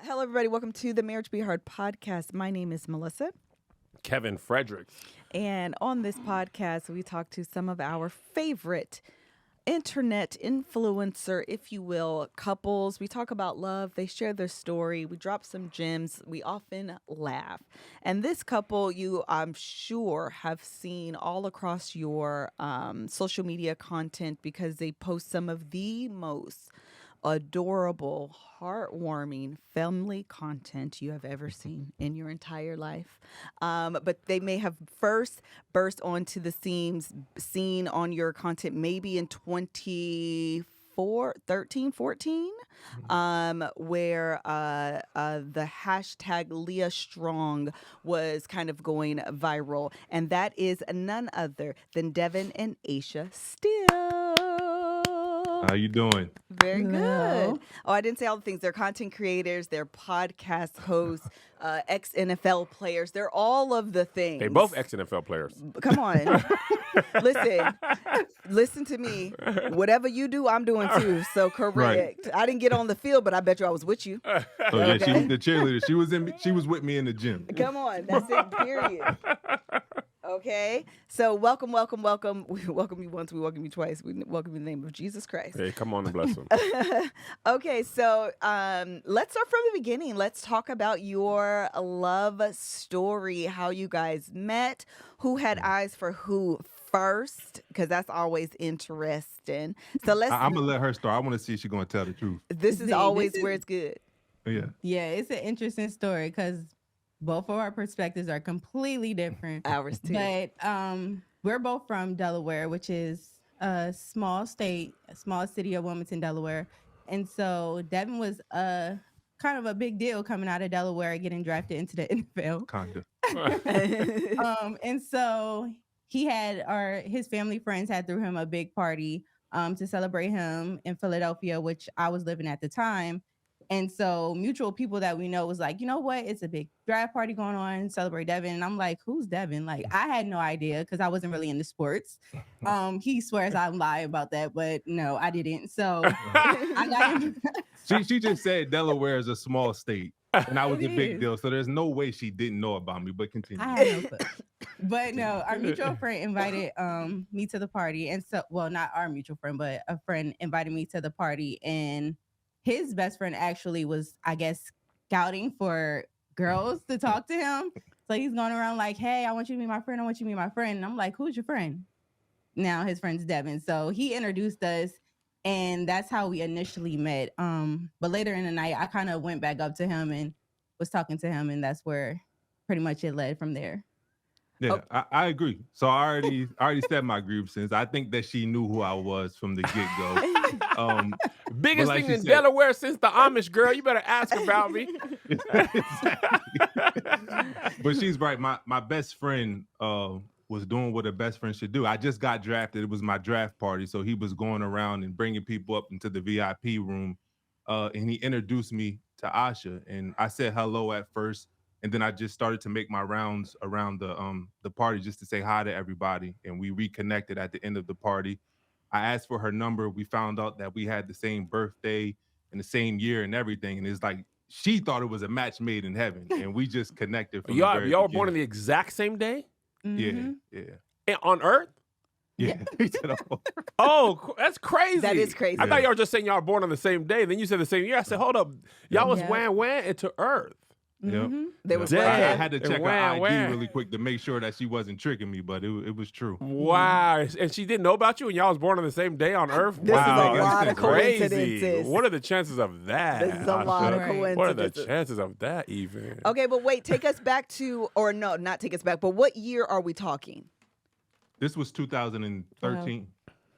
Hello, everybody. Welcome to the Marriage Be Hard podcast. My name is Melissa. Kevin Fredericks. And on this podcast, we talk to some of our favorite internet influencer, if you will, couples. We talk about love. They share their story. We drop some gems. We often laugh. And this couple, you, I'm sure, have seen all across your social media content because they post some of the most adorable, heartwarming family content you have ever seen in your entire life. But they may have first burst onto the scene on your content maybe in 2013, 14, where the hashtag Leah Strong was kind of going viral. And that is none other than Devon and Asha Still. How you doing? Very good. Oh, I didn't say all the things. They're content creators. They're podcast hosts, ex-NFL players. They're all of the things. They both ex-NFL players. Come on. Listen to me. Whatever you do, I'm doing too. So correct. Right. I didn't get on the field, but I bet you I was with you. Oh yeah, she was the cheerleader. She was with me in the gym. Come on. That's it. Period. Okay, so welcome. We welcome you once, we welcome you twice. We welcome you in the name of Jesus Christ. Hey, come on and bless him. Okay, so let's start from the beginning. Let's talk about your love story, how you guys met, who had eyes for who first, because that's always interesting. So I'm going to let her start. I want to see if she's going to tell the truth. This is always where it's good. Yeah. Yeah, it's an interesting story because both of our perspectives are completely different. Ours too. But we're both from Delaware, which is a small state, a small city of Wilmington, Delaware. And so Devon was kind of a big deal coming out of Delaware, getting drafted into the NFL. Kinda. And so his family friends had threw him a big party to celebrate him in Philadelphia, which I was living at the time. And so mutual people that we know was like, you know what? It's a big draft party going on, celebrate Devon. And I'm like, who's Devon? Like, I had no idea because I wasn't really into sports. He swears I lie about that, but no, I didn't. So I got him. She just said Delaware is a small state, and I was a big deal. So there's no way she didn't know about me, but continue. I had no clue. But no, our mutual friend invited me to the party. And so, well, not our mutual friend, but a friend invited me to the party. And his best friend actually was, I guess, scouting for girls to talk to him. So he's going around like, hey, I want you to be my friend. I want you to be my friend. And I'm like, who's your friend? Now his friend's Devon. So he introduced us, and that's how we initially met. But later in the night, I kind of went back up to him and was talking to him, and that's where pretty much it led from there. Yeah, I agree. So I already said my grievances. I think that she knew who I was from the get-go. Biggest thing in Delaware since the Amish girl. You better ask about me. But she's right. My best friend was doing what a best friend should do. I just got drafted. It was my draft party. So he was going around and bringing people up into the VIP room. And he introduced me to Asha. And I said hello at first. And then I just started to make my rounds around the party just to say hi to everybody. And we reconnected at the end of the party. I asked for her number. We found out that we had the same birthday and the same year and everything. And it's like, she thought it was a match made in heaven. And we just connected. From y'all were born on the exact same day? Mm-hmm. Yeah. And on Earth? Yeah. Oh, that's crazy. That is crazy. I thought y'all were just saying y'all were born on the same day. Then you said the same year. I said, hold up. Y'all was wham into Earth. Mm-hmm. Yep. I had to check her ID really quick to make sure that she wasn't tricking me, but it was true. Wow. And she didn't know about you and y'all was born on the same day on Earth? This wow. is a lot of coincidences. Crazy. What are the chances of that? This is a lot of coincidences. What are the chances of that even? Okay, but wait, take us back to, or no, not take us back, but what year are we talking? This was 2013.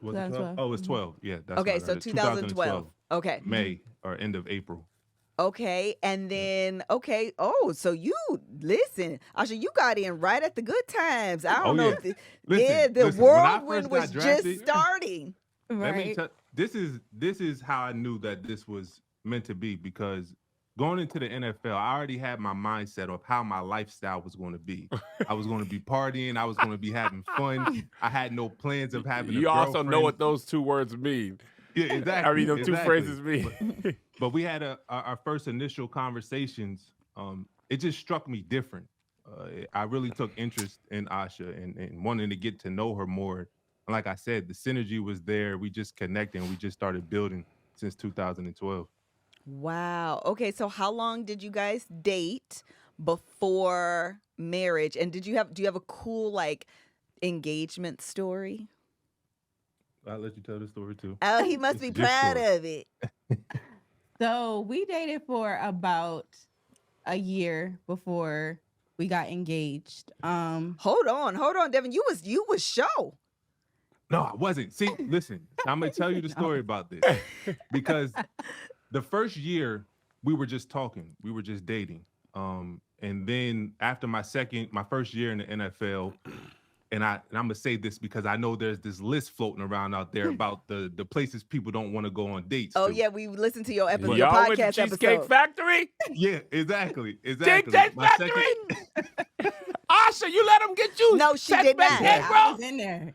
Was it 12? Oh, it was 12. Yeah. That's okay, right. So 2012. Okay. May or end of April. Okay, and then, so you, listen, Asha, you got in right at the good times. I don't know. Listen, the whirlwind was just starting. Let me tell this is how I knew that this was meant to be, because going into the NFL, I already had my mindset of how my lifestyle was going to be. I was going to be partying. I was going to be having fun. I had no plans of having a girlfriend. You also know what those two words mean. Yeah, exactly. I mean, those two exactly. phrases mean. But we had our first initial conversations. It just struck me different. I really took interest in Asha and wanting to get to know her more. And like I said, the synergy was there. We just connected and we just started building since 2012. Wow. Okay, so how long did you guys date before marriage? And do you have a cool like engagement story? I'll let you tell the story too. Oh, he must be It's your proud story. of it. So we dated for about a year before we got engaged. Hold on, Devin. You was show. No, I wasn't. See, listen, I'm gonna tell you the story about this because the first year we were just talking, we were just dating. And then after my first year in the NFL, and I'm gonna say this because I know there's this list floating around out there about the places people don't want to go on dates. Oh to. yeah, we listened to your episode, Y'all went to podcast Cheesecake episode. Factory? Yeah, exactly. Cheesecake My Factory? Asha, you let him get you? No, she did back not. head, I bro? was in there.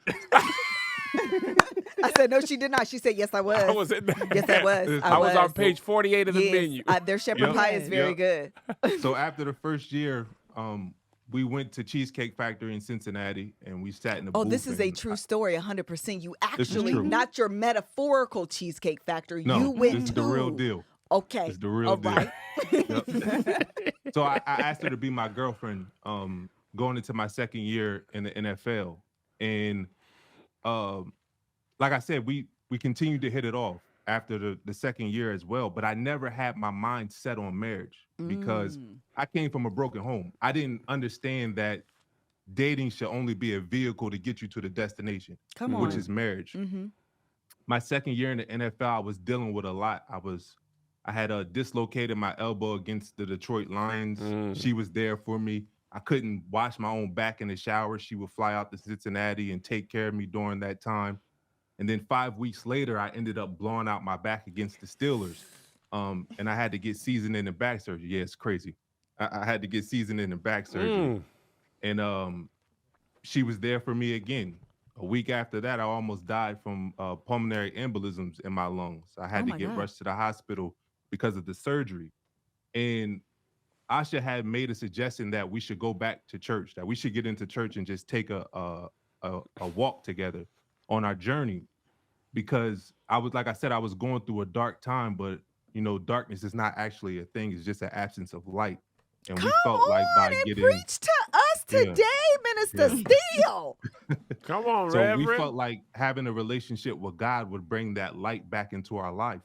I said no, she did not. She said yes, I was. I was in there. Yes, I was. I was on page 48 of the menu. Their shepherd pie is very good. So after the first year, we went to Cheesecake Factory in Cincinnati, and we sat in the Oh, booth. this is a true story, 100%. You This is actually, true. not your metaphorical Cheesecake Factory. No, you went this is to the real deal. Okay, It's the real all deal. right. Yep. So I asked her to be my girlfriend going into my second year in the NFL. And like I said, we continued to hit it off after the second year as well. But I never had my mind set on marriage because I came from a broken home. I didn't understand that dating should only be a vehicle to get you to the destination, Come which on. is marriage. Mm-hmm. My second year in the NFL, I was dealing with a lot. I had dislocated my elbow against the Detroit Lions. She was there for me. I couldn't wash my own back in the shower. She would fly out to Cincinnati and take care of me during that time. And then 5 weeks later, I ended up blowing out my back against the Steelers. And I had to get season-ending back surgery. Yeah, it's crazy. I had to get season-ending back surgery. And she was there for me again. A week after that, I almost died from pulmonary embolisms in my lungs. I had to get rushed to the hospital because of the surgery. And Asha had made a suggestion that we should go back to church, that we should get into church and just take a walk together on our journey. Because I was going through a dark time, but darkness is not actually a thing. It's just an absence of light. And we felt like by getting preach to us today, Minister Steele. Come on, so Reverend. we felt like having a relationship with God would bring that light back into our life.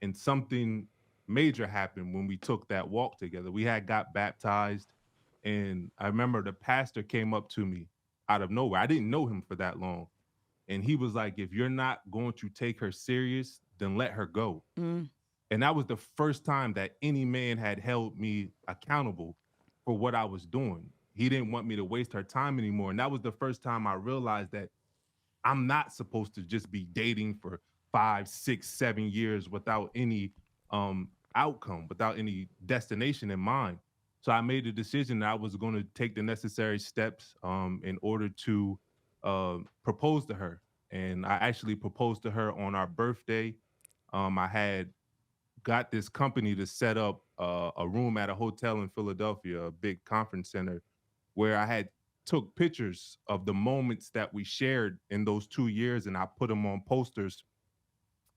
And something major happened when we took that walk together. We had got baptized, and I remember the pastor came up to me out of nowhere. I didn't know him for that long. And he was like, if you're not going to take her serious, then let her go. And that was the first time that any man had held me accountable for what I was doing. He didn't want me to waste her time anymore. And that was the first time I realized that I'm not supposed to just be dating for 5, 6, 7 years without any outcome, without any destination in mind. So I made the decision that I was going to take the necessary steps in order to propose to her. And I actually proposed to her on our birthday. I had got this company to set up a room at a hotel in Philadelphia, a big conference center, where I had took pictures of the moments that we shared in those 2 years, and I put them on posters,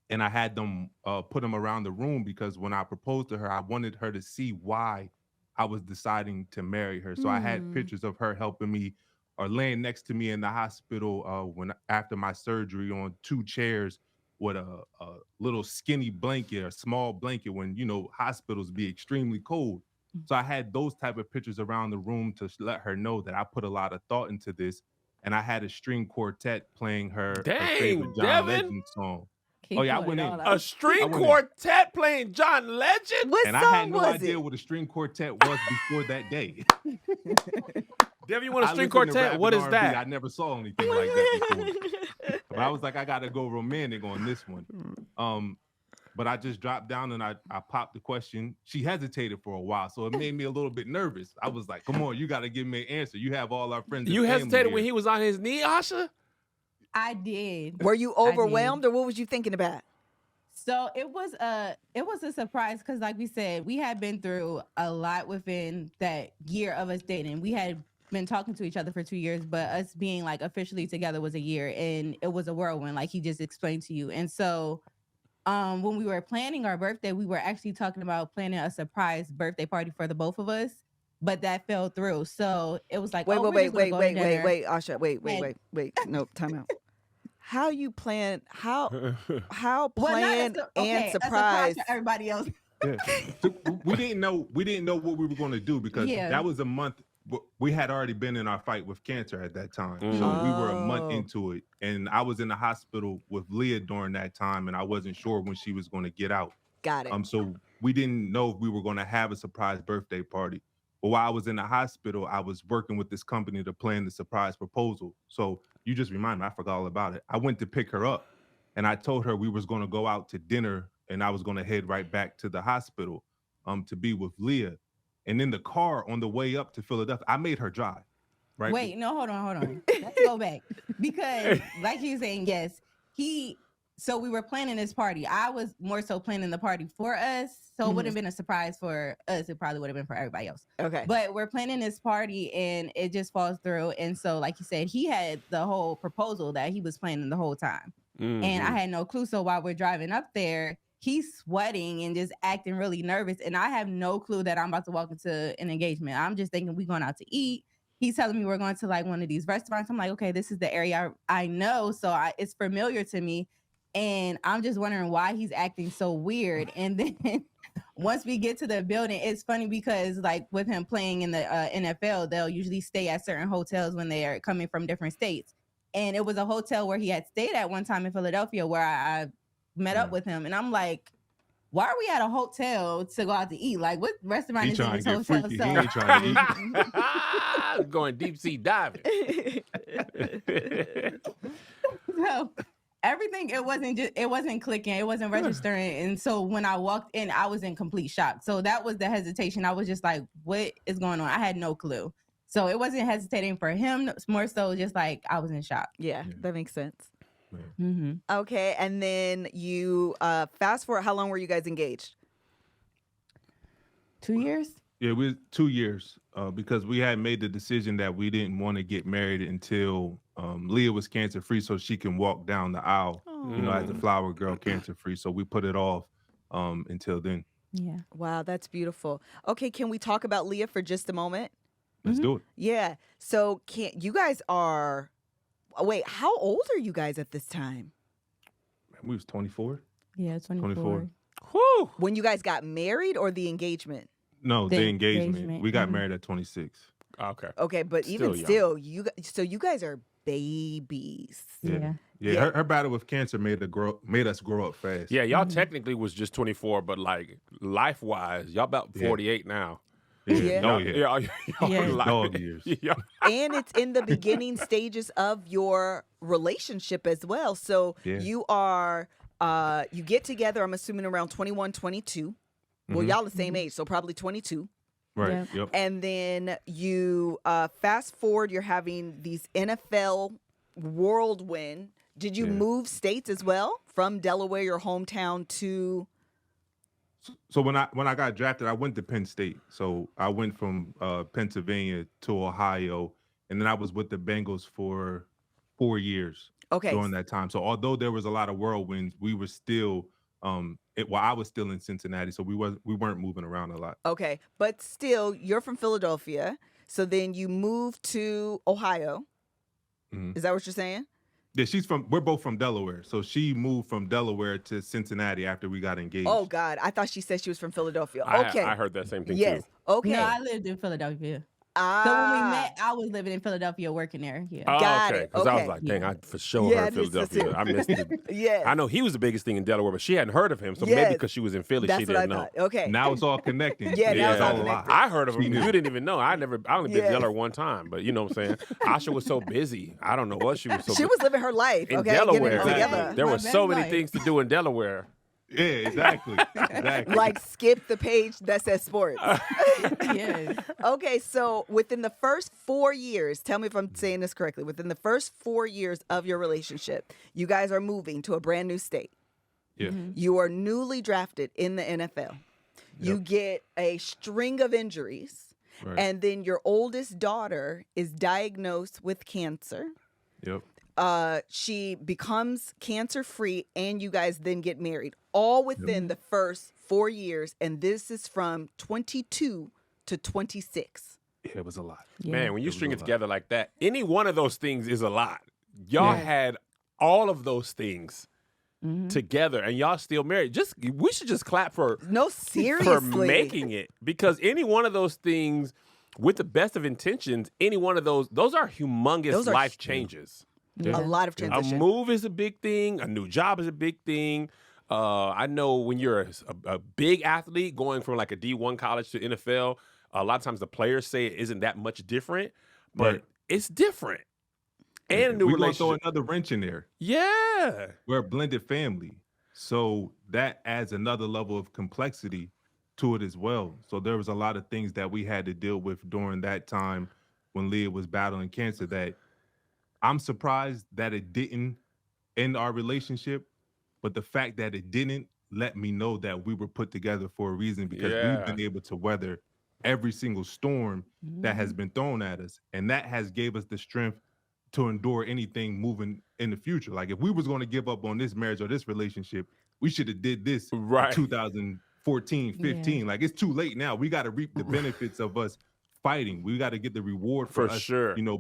and I had them put them around the room because when I proposed to her, I wanted her to see why I was deciding to marry her. So I had pictures of her helping me or laying next to me in the hospital after my surgery on 2 chairs with a little skinny blanket, a small blanket when, hospitals be extremely cold. So I had those type of pictures around the room to let her know that I put a lot of thought into this. And I had a string quartet playing her favorite John Devin. Legend song. Keep I pulling went it in. all out. A string quartet playing John Legend? What And song I had no was idea it? what a string quartet was before that day. Devin, you want a I string listened to quartet? rap What and is R&B. that? I never saw anything like that before. But I was like, I gotta go romantic on this one. But I just dropped down and I popped the question. She hesitated for a while, so it made me a little bit nervous. I was like, come on, you gotta give me an answer. You have all our friends. You and family hesitated here. when he was on his knee, Asha? I did. Were you overwhelmed or what was you thinking about? So it was a surprise because, like we said, we had been through a lot within that year of us dating. We had been talking to each other for 2 years, but us being like officially together was a year, and it was a whirlwind, like he just explained to you. And so, when we were planning our birthday, we were actually talking about planning a surprise birthday party for the both of us, but that fell through. So it was like, Wait, oh, wait, we're wait, just gonna wait, go to wait, wait, dinner. wait, Asha, wait, wait, And- wait, wait. No, time out. How you plan? How Well, not plan and a surprise surprise? for everybody else. Yeah. So we didn't know what we were going to do because Yeah. that was a month. We had already been in our fight with cancer at that time, so we were a month Oh. into it, and I was in the hospital with Leah during that time, and I wasn't sure when she was going to get out. Got it. So we didn't know if we were going to have a surprise birthday party. But while I was in the hospital, I was working with this company to plan the surprise proposal. So you just reminded me, I forgot all about it. I went to pick her up, and I told her we was going to go out to dinner, and I was going to head right back to the hospital to be with Leah. And in the car on the way up to Philadelphia, I made her drive. Right. Wait, no, hold on. Let's go back. Because like you were saying, yes, so we were planning this party. I was more so planning the party for us. So it wouldn't have been a surprise for us. It probably would have been for everybody else. Okay. But we're planning this party and it just falls through. And so, like you said, he had the whole proposal that he was planning the whole time. And I had no clue. So while we're driving up there, he's sweating and just acting really nervous. And I have no clue that I'm about to walk into an engagement. I'm just thinking we're going out to eat. He's telling me we're going to like one of these restaurants. I'm like, okay, this is the area I know. So it's familiar to me. And I'm just wondering why he's acting so weird. And then once we get to the building, it's funny because like with him playing in the NFL, they'll usually stay at certain hotels when they are coming from different states. And it was a hotel where he had stayed at one time in Philadelphia where I met up with him. And I'm like, why are we at a hotel to go out to eat? Like, what restaurant is in this hotel? Freaky. He ain't trying to eat. Going deep sea diving. So everything, it wasn't clicking, it wasn't registering. And so when I walked in, I was in complete shock. So that was the hesitation. I was just like, what is going on? I had no clue. So it wasn't hesitating for him, more so just like I was in shock. Yeah, that makes sense. Mm-hmm. Okay, and then you fast forward. How long were you guys engaged? 2 years? Yeah, we 2 years because we had made the decision that we didn't want to get married until Leah was cancer free, so she can walk down the aisle, as a flower girl, cancer free. So we put it off until then. Yeah. Wow, that's beautiful. Okay, can we talk about Leah for just a moment? Let's do it. Yeah. So you guys are. Wait, how old are you guys at this time? We was 24. Yeah, 24. Whew. When you guys got married or the engagement? No, the engagement. engagement. We got married at 26. Okay. Okay, but Still even young. still, you guys are babies. Yeah. Yeah. Her battle with cancer made us grow up fast. Yeah, y'all technically was just 24, but like life-wise, y'all about 48 now. Yeah. Oh, Y'all Yeah. like- Dog years. Yeah. And it's in the beginning stages of your relationship as well. So Yeah. you are you get together, I'm assuming around 21, 22. Well, y'all the same age, so probably 22. Right. Yeah. Yep. And then you fast forward, you're having these NFL whirlwind. Did you Yeah. move states as well from Delaware, your hometown, to? So when I got drafted, I went to Penn State. So I went from Pennsylvania to Ohio, and then I was with the Bengals for 4 years Okay. during that time. So although there was a lot of whirlwinds, we were still I was still in Cincinnati, so we weren't moving around a lot. Okay. But still, you're from Philadelphia. So then you moved to Ohio. Mhm. Is that what you're saying? Yeah, we're both from Delaware. So she moved from Delaware to Cincinnati after we got engaged. Oh, God. I thought she said she was from Philadelphia. Okay. I heard that same thing Yes. too. Okay. No, I lived in Philadelphia. So when Ah. we met, I was living in Philadelphia working there. Yeah. Oh, Got okay. it. Because I was Okay. like, dang, I for sure Yeah, heard this is Philadelphia. it. I missed it. Yes. I know he was the biggest thing in Delaware, but she hadn't heard of him. So Yes. maybe because she was in Philly, That's she what I didn't know. thought. Okay. Now it's all connecting. Yeah, now it's all a lot. connected. I heard of him. She knew. You didn't even know. I only been Yes. to Delaware one time, but you know what I'm saying? Asha was so busy. I don't know what she was so She busy. was living her life. In Okay. Delaware. Getting it together. There My were so best many life. things to do in Delaware. Yeah, exactly. Exactly. Like skip the page that says sports. Yes. Okay, so within the first 4 years, tell me if I'm saying this correctly. Within the first 4 years of your relationship, you guys are moving to a brand new state. Yeah. You are newly drafted in the NFL. You get a string of injuries, and then your oldest daughter is diagnosed with cancer. Yep. She becomes cancer free, and you guys then get married, all within the first 4 years. And this is from 22 to 26. It was a lot. Yeah. Man, when you string it together like that, any one of those things is a lot. Y'all had all of those things together, and y'all still married. We should just clap for seriously, for making it, because any one of those things, with the best of intentions, any one of those are humongous life changes. A lot of transition. A move is a big thing. A new job is a big thing. I know when you're a big athlete going from like a D1 college to NFL, a lot of times the players say it isn't that much different, but it's different. And a new We're going to relationship. throw another wrench in there. Yeah. We're a blended family. So that adds another level of complexity to it as well. So there was a lot of things that we had to deal with during that time when Leah was battling cancer that I'm surprised that it didn't end our relationship. But the fact that it didn't let me know that we were put together for a reason, because we've been able to weather every single storm that has been thrown at us. And that has gave us the strength to endure anything moving in the future. Like if we was going to give up on this marriage or this relationship, we should have did this in 2014, 15. Yeah. Like it's too late now. We got to reap the benefits of us fighting. We got to get the reward for us,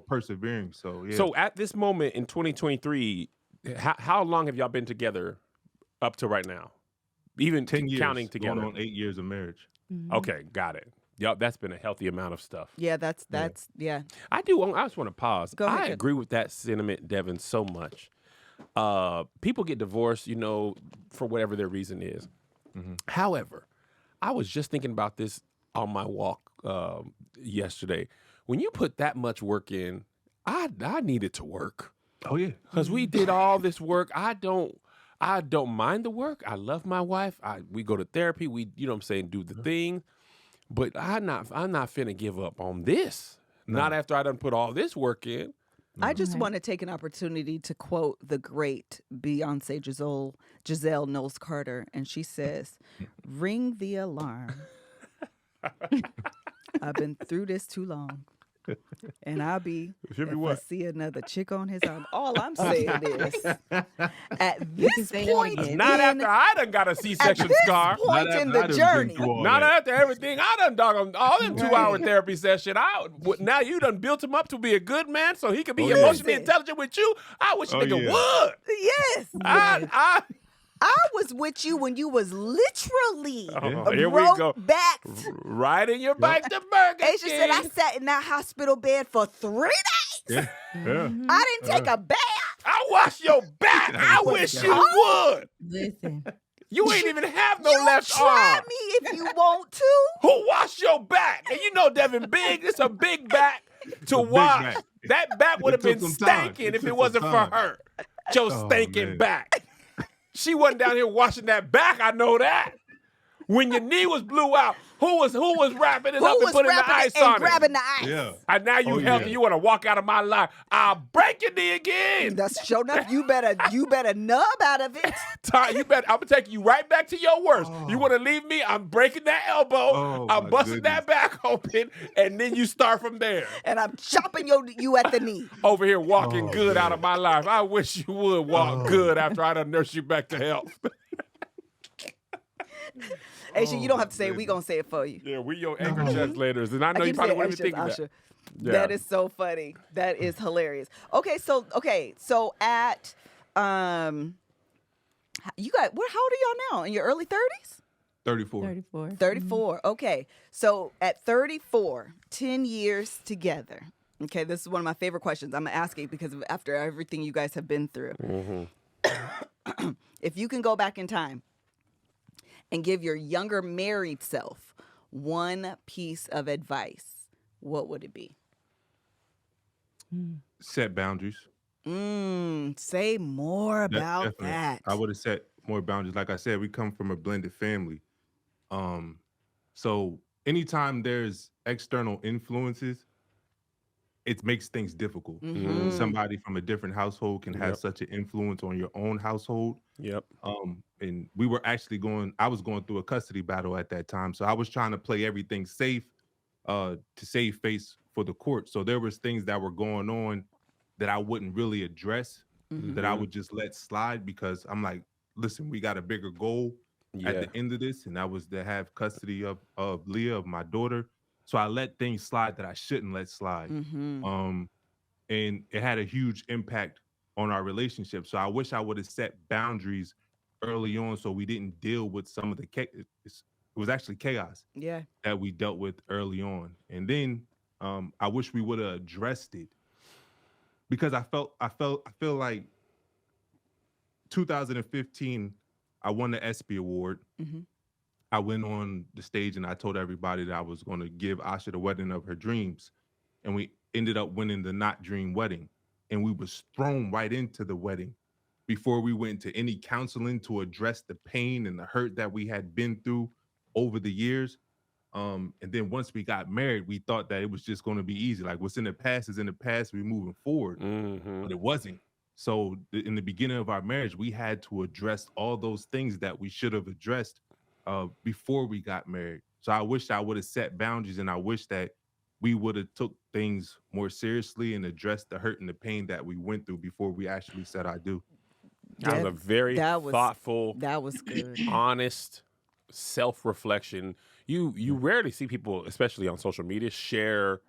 persevering. So, yeah. So at this moment in 2023, how long have y'all been together up to right now? Even 10 years, counting together. Going on 8 years of marriage. Okay, got it. Yep, that's been a healthy amount of stuff. Yeah, that's I just want to pause. Go ahead. I agree with that sentiment, Devon, so much. People get divorced, for whatever their reason is. However, I was just thinking about this on my walk yesterday. When you put that much work in, I needed to work. Oh yeah, because we did all this work. I don't mind the work. I love my wife. We go to therapy. We, do the thing. But I'm not finna give up on this. No. Not after I done put all this work in. I just want to take an opportunity to quote the great Beyonce Giselle Knowles Carter, and she says, "Ring the alarm. I've been through this too long. And I'll be, I see another chick on his arm." All I'm saying is, at this point, not after I done got a C-section scar. Point in the journey. Not after everything I done done on all them 2-hour therapy session. Now you done built him up to be a good man so he could be emotionally intelligent with you. I wish nigga would. Yes. I was with you when you was literally here we go. backed. Right in your bike to Burger King. Asia said, I sat in that hospital bed for 3 days. I didn't take a bath. I washed your back. I wish you would. Listen. You ain't even have no left arm. Try me if you want to. Who washed your back? And Devon big. It's a big back to wash. That back would have been stinking if it wasn't for her. Your stinking back. She wasn't down here washing that back. I know that. When your knee was blew out, who was wrapping it up and putting the ice on it? Grabbing the ice. Yeah. And now you healthy. You want to walk out of my life. I'll break your knee again. That's sure enough. You better nub out of it. I'm gonna take you right back to your worst. You want to leave me? I'm breaking that elbow. I'm busting that back open, and then you start from there. And I'm chopping you at the knee. Over here walking good out of my life. I wish you would walk good after I done nurse you back to health. Aisha, you don't have to say it. We gonna say it for you. Yeah, we your anchor translators, and I know you probably wouldn't even think of that. Yeah. That is so funny. That is hilarious. Okay, so at you got how old are y'all now? In your early 30s? 34. 34. Okay. So at 34, 10 years together. Okay, this is one of my favorite questions. I'm asking because after everything you guys have been through. If you can go back in time and give your younger married self one piece of advice, what would it be? Set boundaries. Say more about that. I would have set more boundaries. Like I said, we come from a blended family. So anytime there's external influences, it makes things difficult. Mm-hmm. Somebody from a different household can have such an influence on your own household. Yep. And we were actually I was going through a custody battle at that time. So I was trying to play everything safe to save face for the court. So there was things that were going on that I wouldn't really address, that I would just let slide because I'm like, listen, we got a bigger goal at the end of this. And that was to have custody of Leah, of my daughter. So I let things slide that I shouldn't let slide. And it had a huge impact on our relationship. So I wish I would have set boundaries early on so we didn't deal with some of the it was actually chaos that we dealt with early on. And then I wish we would have addressed it because I feel like 2015, I won the ESPY award. I went on the stage and I told everybody that I was going to give Asha the wedding of her dreams. And we ended up winning the Not Dream wedding. And we was thrown right into the wedding before we went to any counseling to address the pain and the hurt that we had been through over the years. And then once we got married, we thought that it was just going to be easy. Like what's in the past is in the past, we're moving forward. But it wasn't. So in the beginning of our marriage, we had to address all those things that we should have addressed before we got married. So I wish I would have set boundaries, and I wish that we would have took things more seriously and addressed the hurt and the pain that we went through before we actually said I do. That was a very thoughtful, that was good, honest self-reflection. You rarely see people, especially on social media, share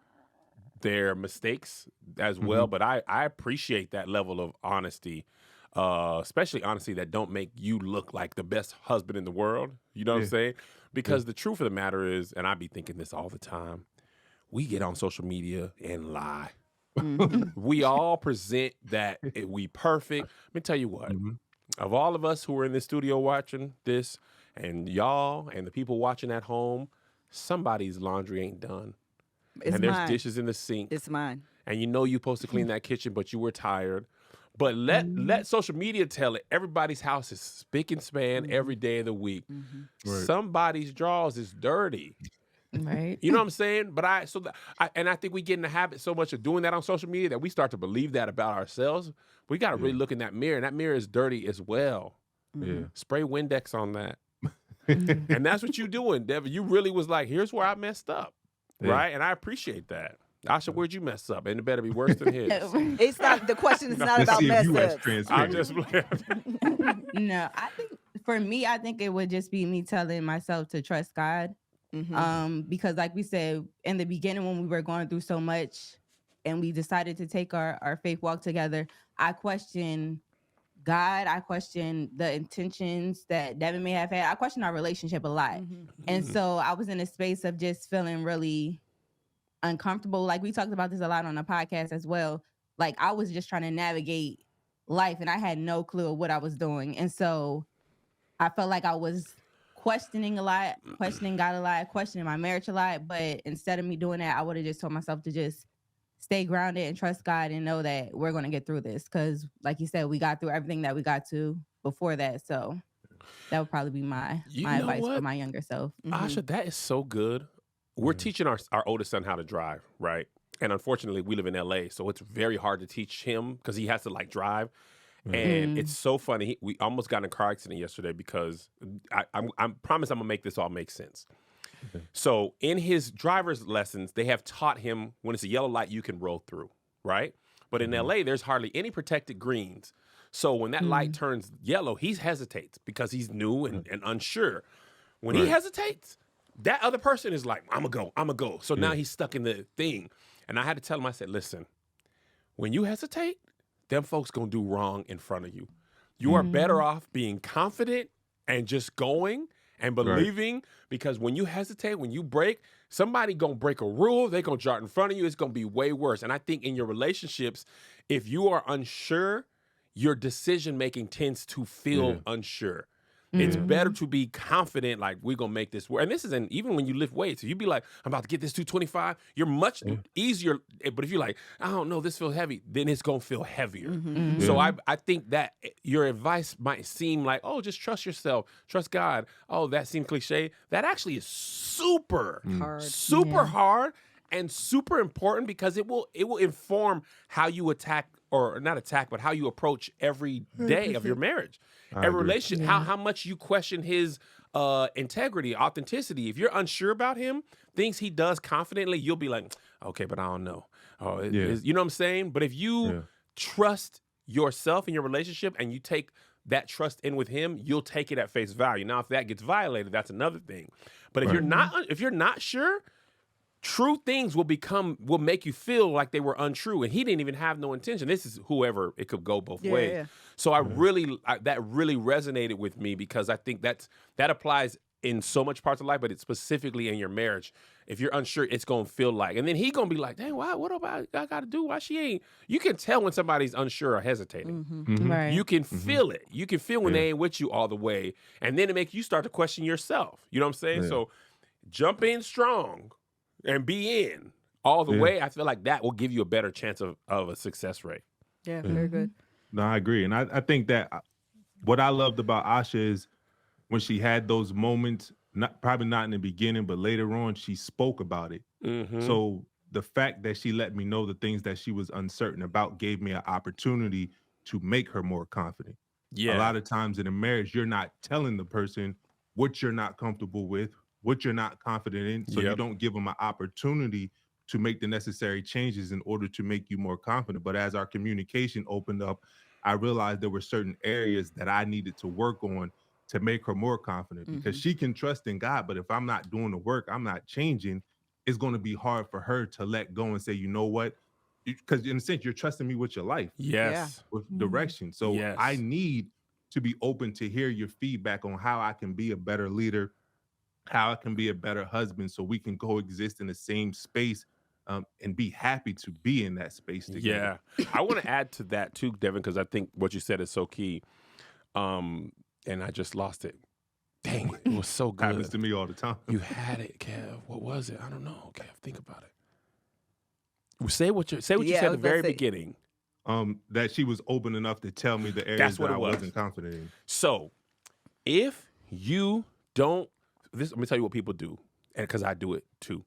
their mistakes as well. But I appreciate that level of honesty, especially honesty that don't make you look like the best husband in the world. You know what I'm saying? Because the truth of the matter is, and I be thinking this all the time, we get on social media and lie. We all present that we perfect. Let me tell you what, of all of us who are in the studio watching this, and y'all and the people watching at home, somebody's laundry ain't done. It's and there's mine. Dishes in the sink. It's mine. And you know you're supposed to clean that kitchen, but you were tired. But let social media tell it. Everybody's house is spick and span every day of the week. Right. Somebody's drawers is dirty. Right. You know what I'm saying? But I think we get in the habit so much of doing that on social media that we start to believe that about ourselves. We got to really look in that mirror, and that mirror is dirty as well. Spray Windex on that. And that's what you're doing, Devon. You really was like, here's where I messed up, right? And I appreciate that. Asha, where'd you mess up? And it better be worse than his. It's not, the question is not about mess ups. I just No, I think for me, I think it would just be me telling myself to trust God. Because like we said, in the beginning when we were going through so much and we decided to take our faith walk together, I questioned God. I questioned the intentions that Devon may have had. I questioned our relationship a lot. And so I was in a space of just feeling really uncomfortable. Like we talked about this a lot on the podcast as well. Like I was just trying to navigate life and I had no clue of what I was doing. And so I felt like I was questioning a lot, questioning God a lot, questioning my marriage a lot. But instead of me doing that, I would have just told myself to just stay grounded and trust God and know that we're going to get through this. Because like you said, we got through everything that we got to before that. So that would probably be my advice for my younger self. Asha, that is so good. We're teaching our oldest son how to drive, right? And unfortunately, we live in LA, so it's very hard to teach him because he has to like drive. And it's so funny. We almost got in a car accident yesterday because I promise I'm gonna make this all make sense. So in his driver's lessons, they have taught him when it's a yellow light, you can roll through, right? But in LA, there's hardly any protected greens. So when that light turns yellow, he hesitates because he's new and unsure. When he hesitates, that other person is like, I'm gonna go. So now he's stuck in the thing. And I had to tell him, I said, listen, when you hesitate, them folks gonna do wrong in front of you. You are better off being confident and just going and believing, because when you hesitate, when you break, somebody gonna break a rule, they gonna jart in front of you, it's gonna be way worse. And I think in your relationships, if you are unsure, your decision-making tends to feel unsure. It's better to be confident, like, we're going to make this work. And this isn't, even when you lift weights, you be like, I'm about to get this 225, you're much easier. But if you're like, I don't know, this feels heavy, then it's going to feel heavier. So I think that your advice might seem like, oh, just trust yourself, trust God. Oh, that seems cliche. That actually is super hard. and super important because it will inform how you attack, or not attack, but how you approach every day of your marriage, every relationship. How much you question his integrity, authenticity. If you're unsure about him, things he does confidently, you'll be like, okay, but I don't know. Oh, you know what I'm saying? But if you trust yourself in your relationship and you take that trust in with him, you'll take it at face value. Now, if that gets violated, that's another thing. But if you're not sure, true things will make you feel like they were untrue, and he didn't even have no intention. This is whoever, it could go both ways. Yeah. So that really resonated with me, because I think that applies in so much parts of life, but it's specifically in your marriage. If you're unsure, it's gonna feel like, and then he gonna be like, dang, what about I gotta do? Why she ain't? You can tell when somebody's unsure or hesitating. Right. You can feel it. You can feel when they ain't with you all the way, and then it makes you start to question yourself. You know what I'm saying? So jump in strong and be in all the way. I feel like that will give you a better chance of a success rate. Yeah, very good. No, I agree. And I think that what I loved about Asha is when she had those moments, probably not in the beginning, but later on, she spoke about it. So the fact that she let me know the things that she was uncertain about gave me an opportunity to make her more confident. A lot of times in a marriage, you're not telling the person what you're not comfortable with, what you're not confident in, so you don't give them an opportunity to make the necessary changes in order to make you more confident. But as our communication opened up, I realized there were certain areas that I needed to work on to make her more confident, because she can trust in God, but if I'm not doing the work, I'm not changing, it's going to be hard for her to let go and say, you know what? Because in a sense, you're trusting me with your life. With direction. So I need to be open to hear your feedback on how I can be a better leader, how I can be a better husband, so we can coexist in the same space and be happy to be in that space together. I want to add to that too, Devon, because I think what you said is so key. And I just lost it. Dang it. It was so good. Happens to me all the time. You had it, Kev. What was it? I don't know, Kev. Think about it. Say what you said at the very beginning. That she was open enough to tell me the areas that I wasn't confident in. So if you don't, let me tell you what people do, and because I do it too.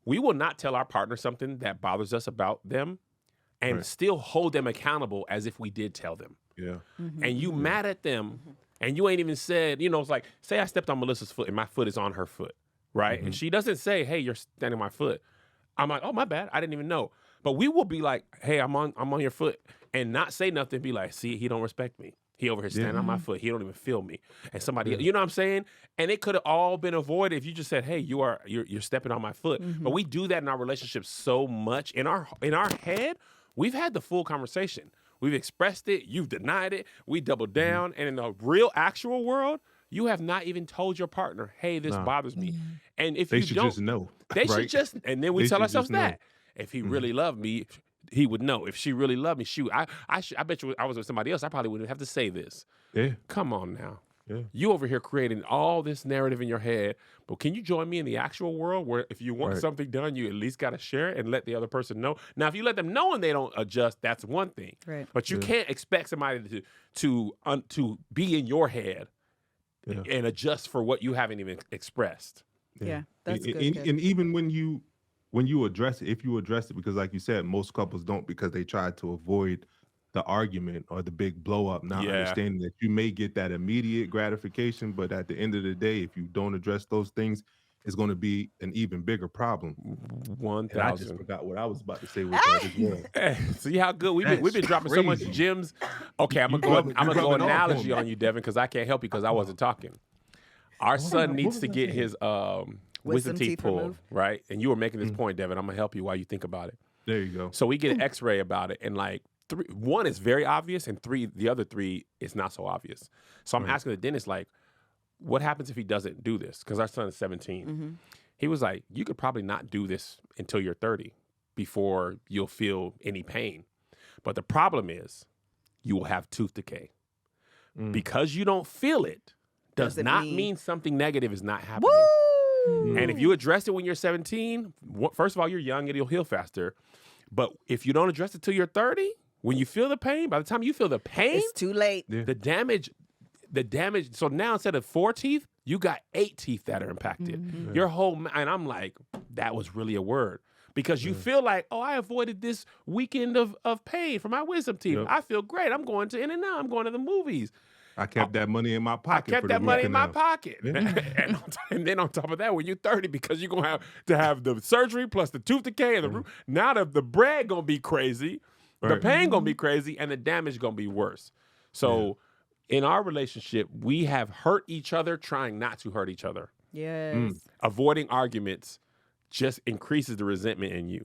We will not tell our partner something that bothers us about them and still hold them accountable as if we did tell them. And you mad at them, and you ain't even said, it's like, say I stepped on Melissa's foot and my foot is on her foot, right? And she doesn't say, hey, you're standing on my foot. I'm like, oh, my bad. I didn't even know. But we will be like, hey, I'm on your foot, and not say nothing. Be like, see, he don't respect me. He over here standing on my foot. He don't even feel me. And somebody, you know what I'm saying? And it could have all been avoided if you just said, hey, you're stepping on my foot. But we do that in our relationship so much. In our head, we've had the full conversation. We've expressed it. You've denied it. We doubled down. And in the real, actual world, you have not even told your partner, hey, this bothers me. And if they you should don't, just know. They should just, and then we tell ourselves that. Know. If he really loved me, he would know. If she really loved me, I bet you I was with somebody else, I probably wouldn't have to say this. Come on now. You over here creating all this narrative in your head, but can you join me in the actual world where if you want something done, you at least got to share it and let the other person know? Now, if you let them know and they don't adjust, that's one thing. But you can't expect somebody to be in your head and adjust for what you haven't even expressed. That's good. And even when you address it, if you address it, because like you said, most couples don't, because they try to avoid the argument or the big blow up, not understanding that you may get that immediate gratification, but at the end of the day, if you don't address those things, it's going to be an even bigger problem. 1,000. I just forgot what I was about to say with that as well. See how good we've been dropping so much gems. Okay, I'm gonna go analogy on you, Devon, because I can't help you because I wasn't talking. Our son needs to get his wisdom teeth pulled, right? And you were making this point, Devon. I'm gonna help you while you think about it. There you go. So we get an X-ray about it, and like one is very obvious, and the other three is not so obvious. So I'm asking the dentist, like, what happens if he doesn't do this? Because our son is 17. He was like, you could probably not do this until you're 30 before you'll feel any pain. But the problem is you will have tooth decay. Because you don't feel it does not mean something negative is not happening. And if you address it when you're 17, first of all, you're young and it'll heal faster. But if you don't address it till you're 30, when you feel the pain, by the time you feel the pain, it's too late. The damage the damage. So now instead of 4 teeth, you got 8 teeth that are impacted. Mhm. Your whole, and I'm like, that was really a word. Because you feel like, oh, I avoided this weekend of pain for my wisdom teeth. Yep. I feel great. I'm going to In-N-Out. I'm going to the movies. I kept that money in my pocket. I kept that money in my pocket. Yeah. And then on top of that, when you're 30, because you're going to have the surgery plus the tooth decay and the root, now the bread going to be crazy, the pain going to be crazy, and the damage going to be worse. So in our relationship, we have hurt each other trying not to hurt each other. Yes. Avoiding arguments just increases the resentment in you.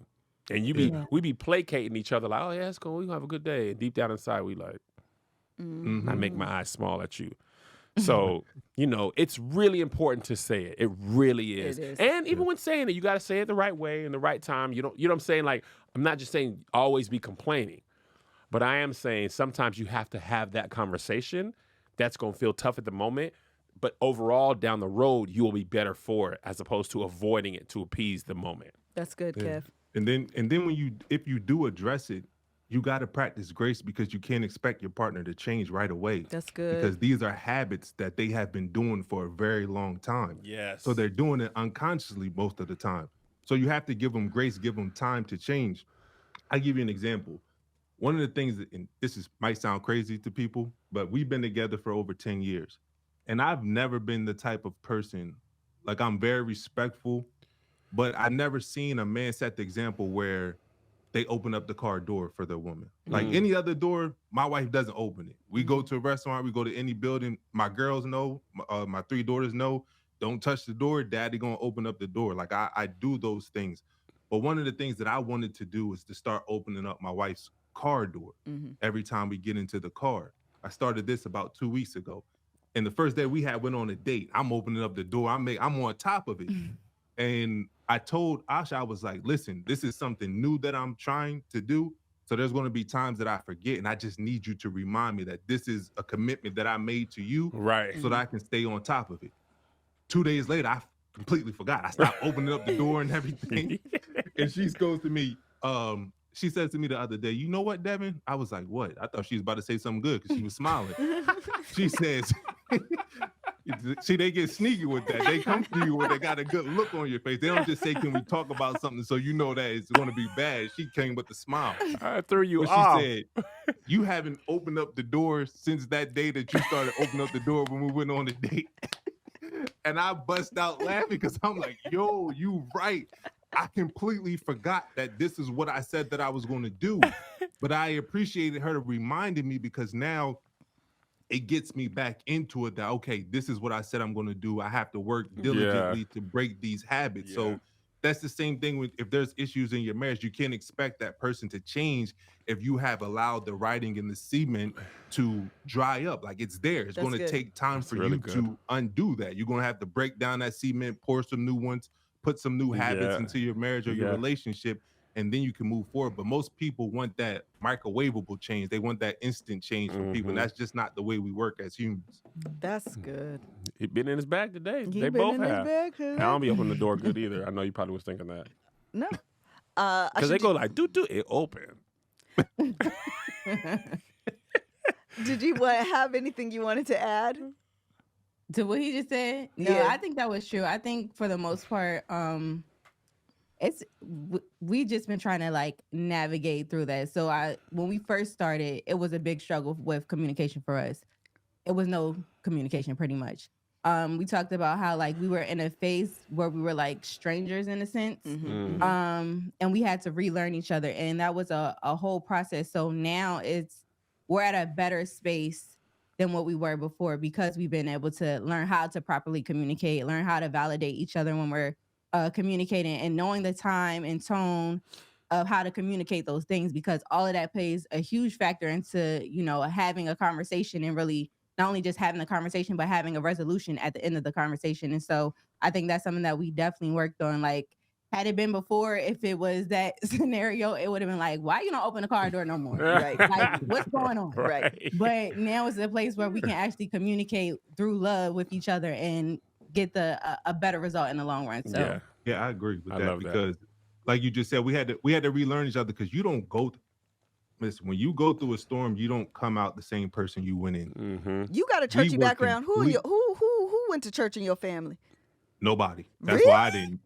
And we be placating each other like, oh, yeah, it's cool. We gonna have a good day. And deep down inside, we like, I make my eyes small at you. So, it's really important to say it. It really is. It is. And even when saying it, you got to say it the right way and the right time. You know what I'm saying? Like, I'm not just saying always be complaining, but I am saying sometimes you have to have that conversation that's going to feel tough at the moment. But overall, down the road, you will be better for it as opposed to avoiding it to appease the moment. That's good, Kev. And then if you do address it, you got to practice grace because you can't expect your partner to change right away. That's good. Because these are habits that they have been doing for a very long time. Yes. So they're doing it unconsciously most of the time. So you have to give them grace, give them time to change. I'll give you an example. One of the things that, and might sound crazy to people, but we've been together for over 10 years. And I've never been the type of person, like I'm very respectful, but I've never seen a man set the example where they open up the car door for their woman. Like any other door, my wife doesn't open it. We go to a restaurant, we go to any building, my girls know, my 3 daughters know, don't touch the door, daddy gonna open up the door. Like I do those things. But one of the things that I wanted to do is to start opening up my wife's car door every time we get into the car. I started this about 2 weeks ago. And the first day we went on a date. I'm opening up the door. I'm on top of it. And I told Asha, I was like, listen, this is something new that I'm trying to do. So there's going to be times that I forget. And I just need you to remind me that this is a commitment that I made to you. Right. So that I can stay on top of it. 2 days later, I completely forgot. I stopped opening up the door and everything. And she goes to me, she says to me the other day, you know what, Devon? I was like, what? I thought she was about to say something good because she was smiling. She says, see, they get sneaky with that. They come to you when they got a good look on your face. They don't just say, can we talk about something so you know that it's going to be bad. She came with the smile. I threw you but off. She said, you haven't opened up the door since that day that you started opening up the door when we went on the date. And I bust out laughing because I'm like, yo, you right. I completely forgot that this is what I said that I was going to do. But I appreciated her reminding me because now it gets me back into it that, okay, this is what I said I'm going to do. I have to work diligently to break these habits. So that's the same thing with if there's issues in your marriage, you can't expect that person to change if you have allowed the writing in the cement to dry up. Like it's there. It's going to take time for you to undo that. You're going to have to break down that cement, pour some new ones, put some new habits into your marriage or your relationship, and then you can move forward. But most people want that microwavable change. They want that instant change from people. And that's just not the way we work as humans. That's good. He been in his bag today. He they been both in have. his bag today. I don't be opening the door good either. I know you probably was thinking that. No. Because they go like, do it open. Did you have anything you wanted to add? To what he just said? No, I think that was true. I think for the most part, we just been trying to like navigate through that. So when we first started, it was a big struggle with communication for us. It was no communication pretty much. We talked about how like we were in a phase where we were like strangers in a sense. And we had to relearn each other. And that was a whole process. So now we're at a better space than what we were before because we've been able to learn how to properly communicate, learn how to validate each other when we're communicating and knowing the time and tone of how to communicate those things, because all of that plays a huge factor into, having a conversation and really not only just having a conversation, but having a resolution at the end of the conversation. And so I think that's something that we definitely worked on. Like, had it been before, if it was that scenario, it would have been like, why you don't open the car door no more? Right? Like, what's going on? Right. But now it's a place where we can actually communicate through love with each other and get a better result in the long run. So yeah, I agree with that because like you just said, we had to relearn each other because you don't go listen, when you go through a storm, you don't come out the same person you went in. Mm-hmm. You got a churchy background. Who went to church in your family? Nobody. That's Really? why I didn't.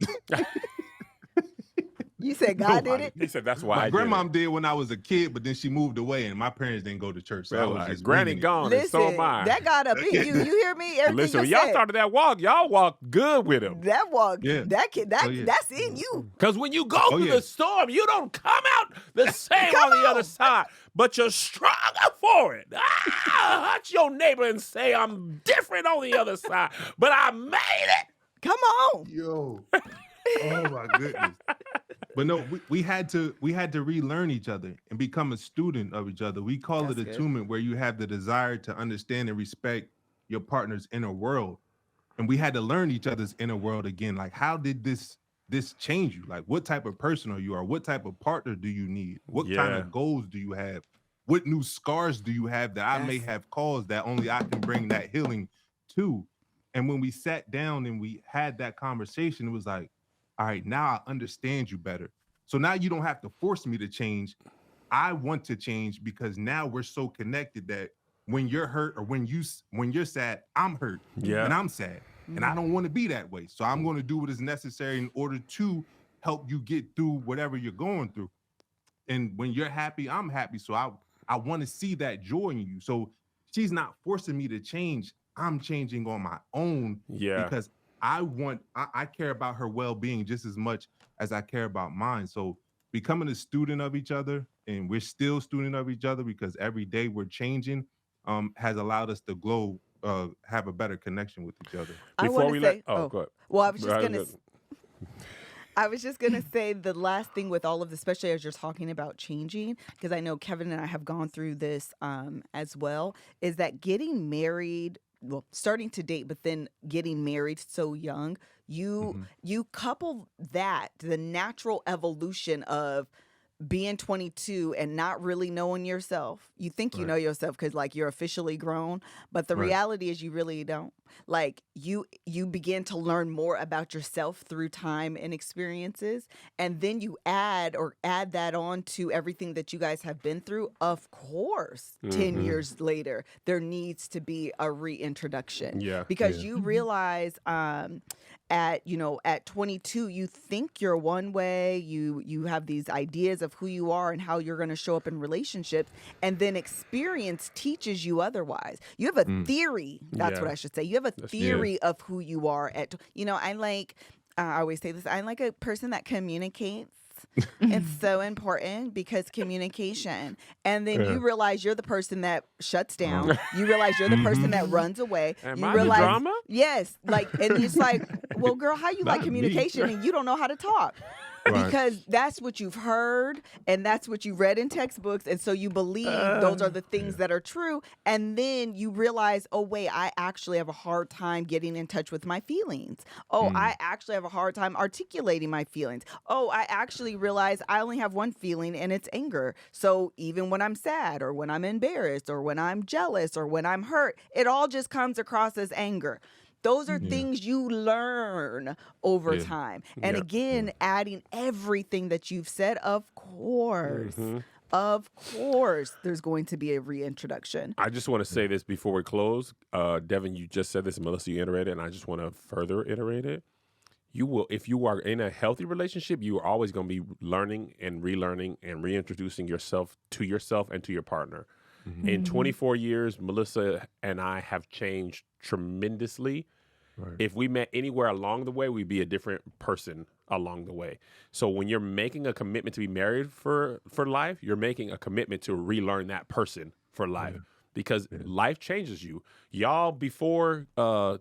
You said God did it? He said that's why My I grandmom did when I was a kid, but then she moved away, and my parents didn't go to church. So I was just Granny winging it. gone, and so Listen, am I. that got up in you. You hear me? Everything Listen, you when y'all said. started that walk, y'all walked good with him. That walk, Yeah. that kid, Oh, yeah. that's in you. Because when you go through the storm, you don't come out the same on the other side, but you're stronger for it. Touch your neighbor and say, I'm different on the other side, but I made it. Come on. Yo. Oh my goodness. But no, we had to relearn each other and become a student of each other. We call it attunement, where you have the desire to understand and respect your partner's inner world. And we had to learn each other's inner world again. Like, how did this change you? Like, what type of person are you? Or what type of partner do you need? What kind of goals do you have? What new scars do you have that I may have caused that only I can bring that healing to? And when we sat down and we had that conversation, it was like, all right, now I understand you better. So now you don't have to force me to change. I want to change because now we're so connected that when you're hurt or when you're sad, I'm hurt and I'm sad. And I don't want to be that way. So I'm going to do what is necessary in order to help you get through whatever you're going through. And when you're happy, I'm happy. So I want to see that joy in you. So she's not forcing me to change. I'm changing on my own because I care about her well-being just as much as I care about mine. So becoming a student of each other, and we're still student of each other because every day we're changing, has allowed us to have a better connection with each other. Before we let, go ahead. Well, I was just gonna say the last thing with all of this, especially as you're talking about changing, because I know Kevin and I have gone through this as well, is that getting married, well, starting to date, but then getting married so young, you couple that, the natural evolution of being 22 and not really knowing yourself. You think you know yourself because like you're officially grown, but the reality is you really don't. Like you begin to learn more about yourself through time and experiences, and then you add that on to everything that you guys have been through. Of course, 10 years later, there needs to be a reintroduction. Because you realize at 22, you think you're one way, you have these ideas of who you are and how you're going to show up in relationships, and then experience teaches you otherwise. You have a theory, that's what I should say. You have a theory of who you are I always say this, I'm like a person that communicates. It's so important because communication. And then you realize you're the person that shuts down. You realize you're the person that runs away. Am you I realize, the drama? Yes. Like, and it's like, well, girl, how you like communication and you don't know how to talk? Because that's what you've heard and that's what you read in textbooks. And so you believe those are the things that are true. And then you realize, oh, wait, I actually have a hard time getting in touch with my feelings. Oh, I actually have a hard time articulating my feelings. Oh, I actually realize I only have one feeling and it's anger. So even when I'm sad or when I'm embarrassed or when I'm jealous or when I'm hurt, it all just comes across as anger. Those are things you learn over time. And again, adding everything that you've said, of course, there's going to be a reintroduction. I just want to say this before we close. Devon, you just said this, and Melissa, you iterated, and I just want to further iterate it. You will, if you are in a healthy relationship, you are always going to be learning and relearning and reintroducing yourself and to your partner. In 24 years, Melissa and I have changed tremendously. If we met anywhere along the way, we'd be a different person along the way. So when you're making a commitment to be married for life, you're making a commitment to relearn that person for life because life changes you. Y'all before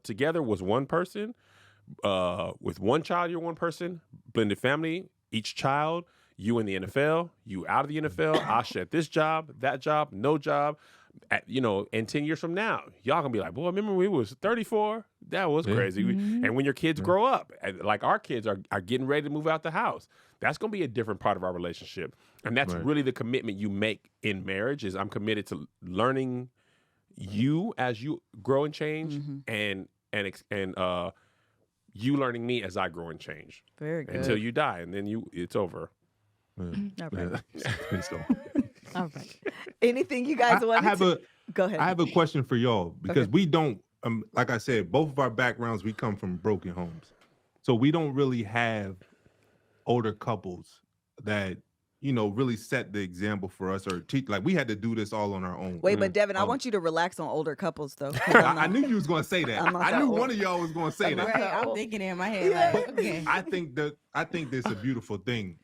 together was one person. With one child, you're one person. Blended family, each child. You in the NFL, you out of the NFL, Asha at this job, that job, no job. And 10 years from now, y'all gonna be like, boy, remember we was 34? That was crazy. And when your kids grow up, like our kids are getting ready to move out the house, that's gonna be a different part of our relationship. And that's really the commitment you make in marriage is I'm committed to learning you as you grow and change and you learning me as I grow and change. Very good. Until you die, and then it's over. All right. All right. Anything you guys want to go ahead. I have a question for y'all because we don't, like I said, both of our backgrounds, we come from broken homes. So we don't really have older couples that, you know, really set the example for us or teach. Like we had to do this all on our own. Wait, but Devin, I want you to relax on older couples though. I knew you was going to say that. I knew one of y'all was going to say that. Right, I'm thinking in my head. Like, okay. I think that's a beautiful thing.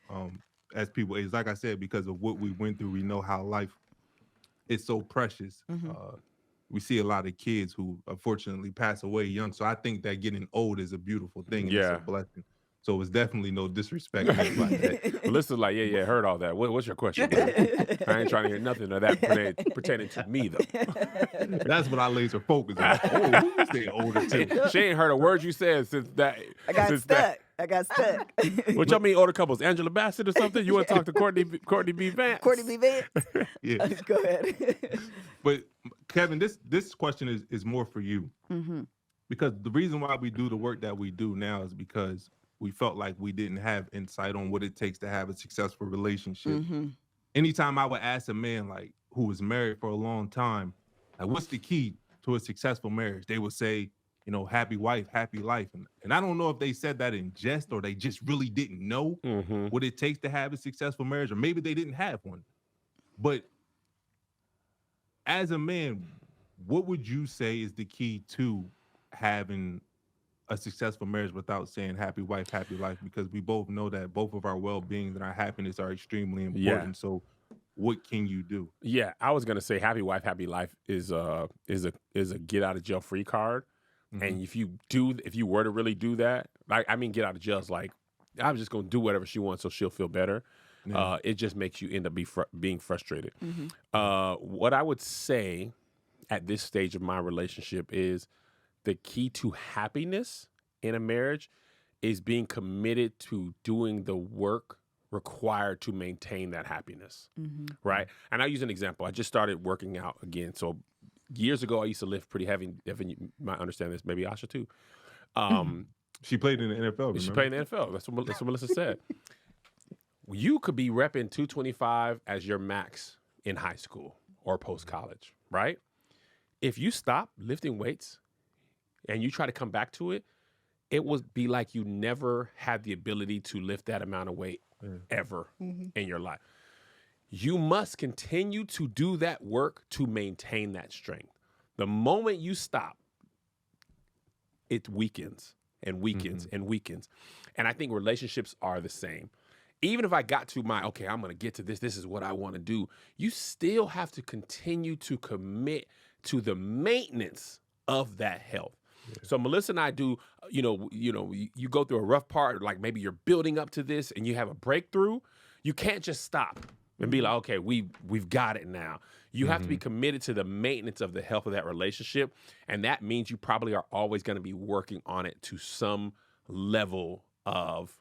As people age, like I said, because of what we went through, we know how life is so precious. We see a lot of kids who unfortunately pass away young. So I think that getting old is a beautiful thing. And it's a blessing. So it's definitely no disrespect. Melissa's like, yeah, heard all that. What's your question? I ain't trying to hear nothing of that pertaining to me, though. That's what I laser focus on. Oh, who you say older too? She ain't heard a word you said since that. I got stuck. What y'all mean older couples? Angela Bassett or something? You want to talk to Courtney B. Vance? Courtney B. Vance? Yeah. Go ahead. But Kevin, this question is more for you. Because the reason why we do the work that we do now is because we felt like we didn't have insight on what it takes to have a successful relationship. Anytime I would ask a man like who was married for a long time, like what's the key to a successful marriage? They would say, you know, happy wife, happy life. And I don't know if they said that in jest or they just really didn't know what it takes to have a successful marriage, or maybe they didn't have one. But as a man, what would you say is the key to having a successful marriage without saying happy wife, happy life? Because we both know that both of our well-being and our happiness are extremely important. Yeah. So what can you do? Yeah, I was gonna say happy wife, happy life is a get out of jail free card. And if you were to really do that, like I mean, get out of jail is like I'm just gonna do whatever she wants so she'll feel better. Yeah. It just makes you end up being frustrated. What I would say at this stage of my relationship is the key to happiness in a marriage is being committed to doing the work required to maintain that happiness, right? And I'll use an example. I just started working out again. So years ago, I used to lift pretty heavy. Devin, you might understand this. Maybe Asha too. She played in the NFL, remember? She played in the NFL. That's what Melissa said. You could be repping 225 as your max in high school or post-college, right? If you stop lifting weights and you try to come back to it, it would be like you never had the ability to lift that amount of weight ever in your life. You must continue to do that work to maintain that strength. The moment you stop, it weakens and weakens and weakens. And I think relationships are the same. Even if I got to okay, I'm going to get to this is what I want to do, you still have to continue to commit to the maintenance of that health. Yeah. So Melissa and I do, you go through a rough part, like maybe you're building up to this and you have a breakthrough. You can't just stop and be like, okay, we've got it now. You have to be committed to the maintenance of the health of that relationship. And that means you probably are always going to be working on it to some level of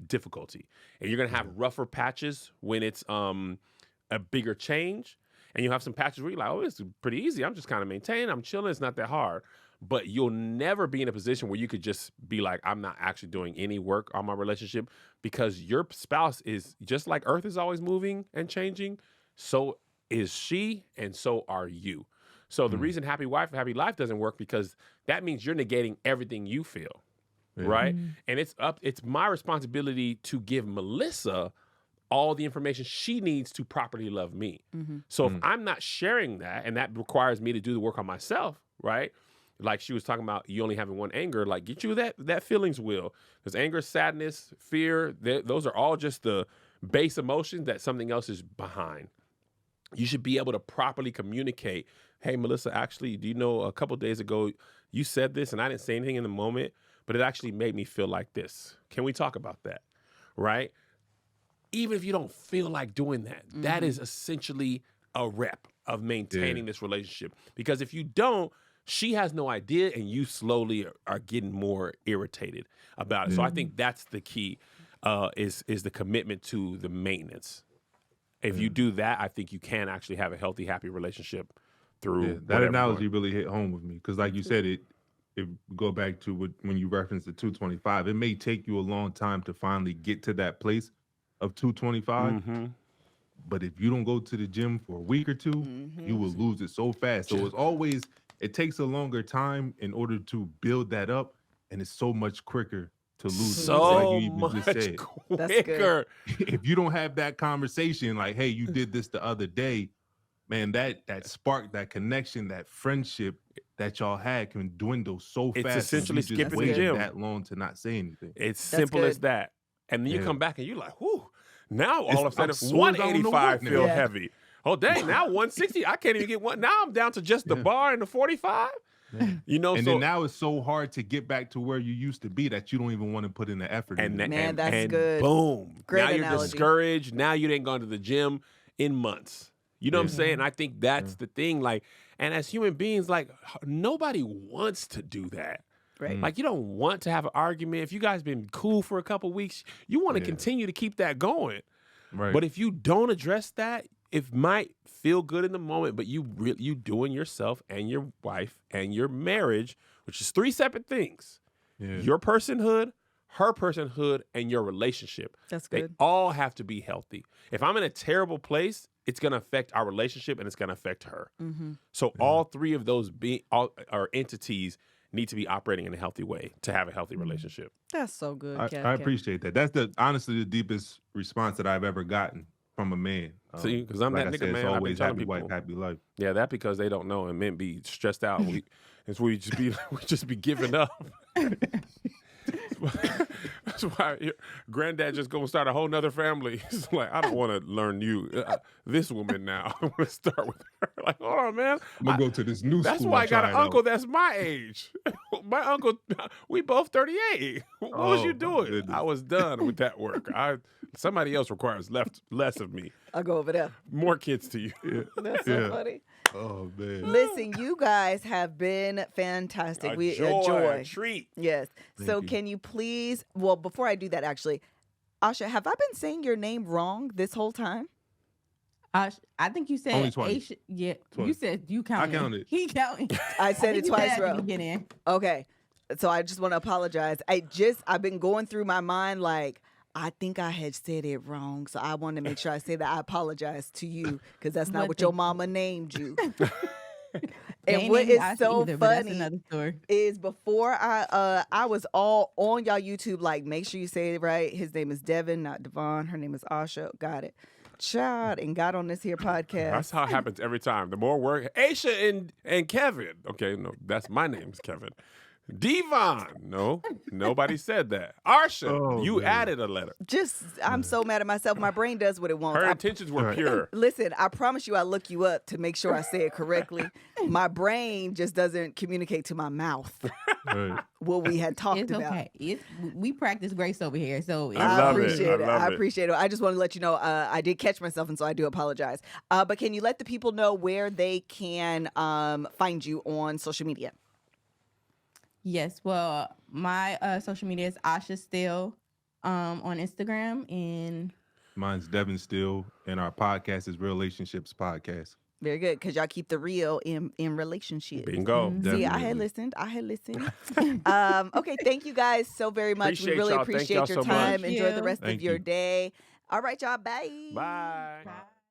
difficulty. And you're going to have rougher patches when it's a bigger change. And you'll have some patches where you're like, oh, it's pretty easy. I'm just kind of maintaining. I'm chilling. It's not that hard. But you'll never be in a position where you could just be like, I'm not actually doing any work on my relationship, because your spouse is just like Earth is always moving and changing. So is she, and so are you. So the reason happy wife, happy life doesn't work, because that means you're negating everything you feel, right? And it's my responsibility to give Melissa all the information she needs to properly love me. So if I'm not sharing that, and that requires me to do the work on myself, right? Like she was talking about, you only having one anger, like get you that feelings wheel. Because anger, sadness, fear, those are all just the base emotions that something else is behind. You should be able to properly communicate. Hey, Melissa, actually, do you know a couple of days ago you said this and I didn't say anything in the moment, but it actually made me feel like this. Can we talk about that? Right? Even if you don't feel like doing that, that is essentially a rep of maintaining this relationship. Because if you don't, she has no idea, and you slowly are getting more irritated about it. So I think that's the key, is the commitment to the maintenance. If you do that, I think you can actually have a healthy, happy relationship through that analogy really hit home with me, because like you said, if go back to when you referenced the 225, it may take you a long time to finally get to that place of 225. But if you don't go to the gym for a week or two, you will lose it so fast. So it takes a longer time in order to build that up, and it's so much quicker to lose it. So Like you even much just said. quicker. If you don't have that conversation, like, hey, you did this the other day, man, that spark, that connection, that friendship that y'all had can dwindle so fast. It's essentially and you just skipping the gym that long to not say anything. It's simple as that. And then you come back and you're like, whew, now all of a sudden 185 feel heavy. Oh, dang, now 160, I can't even get one. Now I'm down to just the bar and the 45. Yeah. You know, and then now it's so hard to get back to where you used to be that you don't even want to put in the effort. That's good. Boom. Great now analogy. You're discouraged. Now you ain't gone to the gym in months. You know what I'm saying? I think that's the thing. Like, and as human beings, like, nobody wants to do that. Right. Like, you don't want to have an argument. If you guys been cool for a couple weeks, you want to continue to keep that going. Right. But if you don't address that, it might feel good in the moment, but you doing yourself and your wife and your marriage, which is 3 separate things. Yeah. Your personhood, her personhood, and your relationship. That's good. They all have to be healthy. If I'm in a terrible place, it's going to affect our relationship and it's going to affect her. So all 3 of those our entities need to be operating in a healthy way to have a healthy relationship. That's so good. I appreciate that. That's honestly the deepest response that I've ever gotten from a man. See, because I'm like that nigga, said, man. It's I've always been telling happy people. wife, happy life. Yeah, that because they don't know and men be stressed out. We just be giving up. That's why your granddad just gonna start a whole nother family. He's like, I don't want to learn this woman now. I want to start with her. Like, hold on, man. I'm gonna go to this new school. That's why I got an uncle that's my age. My uncle, we both 38. What was you doing? Goodness. I was done with that work. Somebody else requires less of me. I'll go over there. More kids to you. Yeah. That's so funny. Oh, man. Listen, you guys have been fantastic. A joy. Treat. Yes. Thank you. Can you please, well, before I do that, actually, Asha, have I been saying your name wrong this whole time? I think you said only twice. Asha, yeah, Twice. you said you counted. I counted. He counted. I said it twice wrong. Beginning. Okay. So I just want to apologize. I've been going through my mind like, I think I had said it wrong. So I want to make sure I say that I apologize to you because that's not what your mama named you. And what is so funny is before I was all on y'all YouTube, like, make sure you say it right. His name is Devon, not Devon. Her name is Asha. Got it. Child, and got on this here podcast. That's how it happens every time. The more work, Asha and Kevin. Okay, no, that's my name's Kevin. Devon. No, nobody said that. Arsha, you added a letter. I'm so mad at myself. My brain does what it wants. Her intentions were pure. Listen, I promise you I look you up to make sure I say it correctly. My brain just doesn't communicate to my mouth what we had talked about. Okay. We practice grace over here, so I appreciate it. I appreciate it. I just want to let you know I did catch myself, and so I do apologize. But can you let the people know where they can find you on social media? Yes, well, my social media is Asha Still on Instagram, and mine's Devon Still, and our podcast is Relationships Podcast. Very good, because y'all keep the real in relationships. Bingo. See, I had listened. Okay, thank you guys so very much. We really appreciate your time. Enjoy the rest of your day. All right, y'all. Bye. Bye.